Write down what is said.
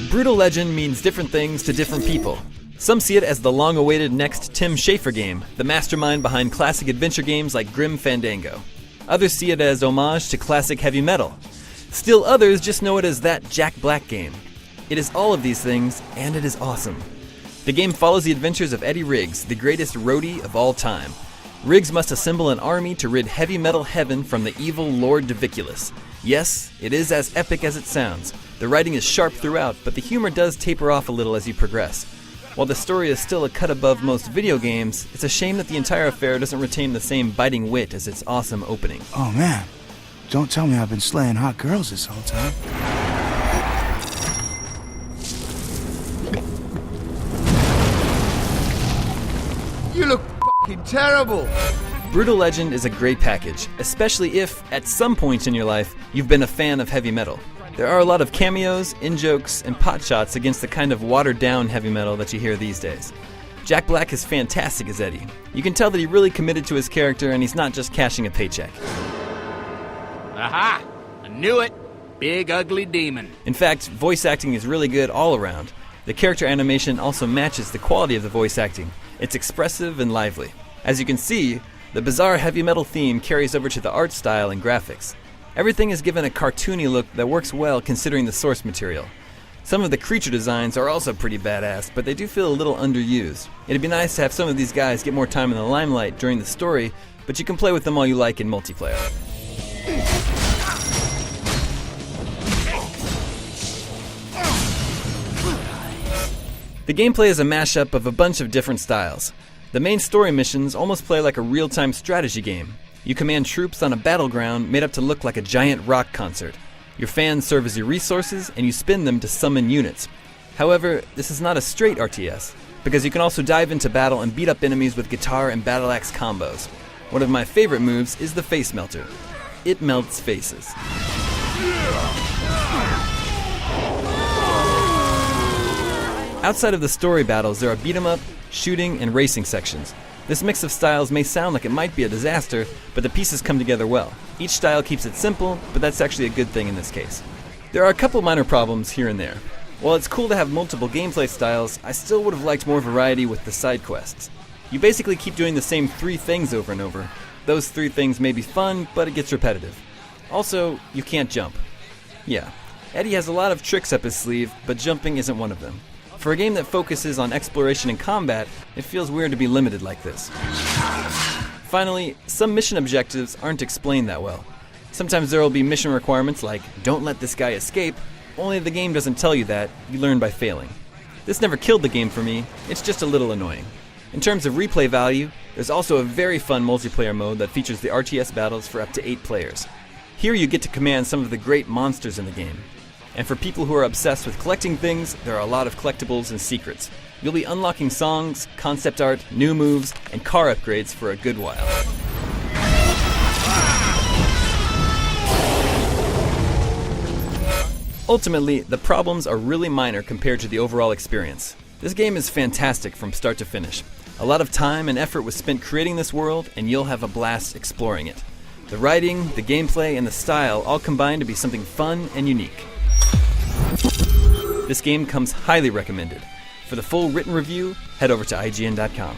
Brutal Legend means different things to different people. Some see it as the long-awaited next Tim Schafer game, the mastermind behind classic adventure games like Grim Fandango. Others see it as homage to classic heavy metal. Still others just know it as that Jack Black game. It is all of these things, and it is awesome. The game follows the adventures of Eddie Riggs, the greatest roadie of all time. Riggs must assemble an army to rid heavy metal heaven from the evil Lord Diviculus. Yes, it is as epic as it sounds. The writing is sharp throughout, but the humor does taper off a little as you progress. While the story is still a cut above most video games, it's a shame that the entire affair doesn't retain the same biting wit as its awesome opening. Oh man, don't tell me I've been slaying hot girls this whole time. You look f***ing terrible! Brutal Legend is a great package, especially if, at some point in your life, you've been a fan of heavy metal. There are a lot of cameos, in-jokes, and potshots against the kind of watered-down heavy metal that you hear these days. Jack Black is fantastic as Eddie. You can tell that he really committed to his character and he's not just cashing a paycheck. Aha! I knew it! Big ugly demon. In fact, voice acting is really good all around. The character animation also matches the quality of the voice acting. It's expressive and lively. As you can see, the bizarre heavy metal theme carries over to the art style and graphics. Everything is given a cartoony look that works well considering the source material. Some of the creature designs are also pretty badass, but they do feel a little underused. It'd be nice to have some of these guys get more time in the limelight during the story, but you can play with them all you like in multiplayer. The gameplay is a mashup of a bunch of different styles. The main story missions almost play like a real-time strategy game. You command troops on a battleground made up to look like a giant rock concert. Your fans serve as your resources, and you spin them to summon units. However, this is not a straight RTS, because you can also dive into battle and beat up enemies with guitar and battle axe combos. One of my favorite moves is the Face Melter. It melts faces. Outside of the story battles, there are beat-em-up, shooting, and racing sections. This mix of styles may sound like it might be a disaster, but the pieces come together well. Each style keeps it simple, but that's actually a good thing in this case. There are a couple minor problems here and there. While it's cool to have multiple gameplay styles, I still would have liked more variety with the side quests. You basically keep doing the same 3 things over and over. Those 3 things may be fun, but it gets repetitive. Also, you can't jump. Yeah, Eddie has a lot of tricks up his sleeve, but jumping isn't one of them. For a game that focuses on exploration and combat, it feels weird to be limited like this. Finally, some mission objectives aren't explained that well. Sometimes there will be mission requirements like, don't let this guy escape, only the game doesn't tell you that, you learn by failing. This never killed the game for me, it's just a little annoying. In terms of replay value, there's also a very fun multiplayer mode that features the RTS battles for up to 8 players. Here you get to command some of the great monsters in the game. And for people who are obsessed with collecting things, there are a lot of collectibles and secrets. You'll be unlocking songs, concept art, new moves, and car upgrades for a good while. Ultimately, the problems are really minor compared to the overall experience. This game is fantastic from start to finish. A lot of time and effort was spent creating this world, and you'll have a blast exploring it. The writing, the gameplay, and the style all combine to be something fun and unique. This game comes highly recommended. For the full written review, head over to IGN.com.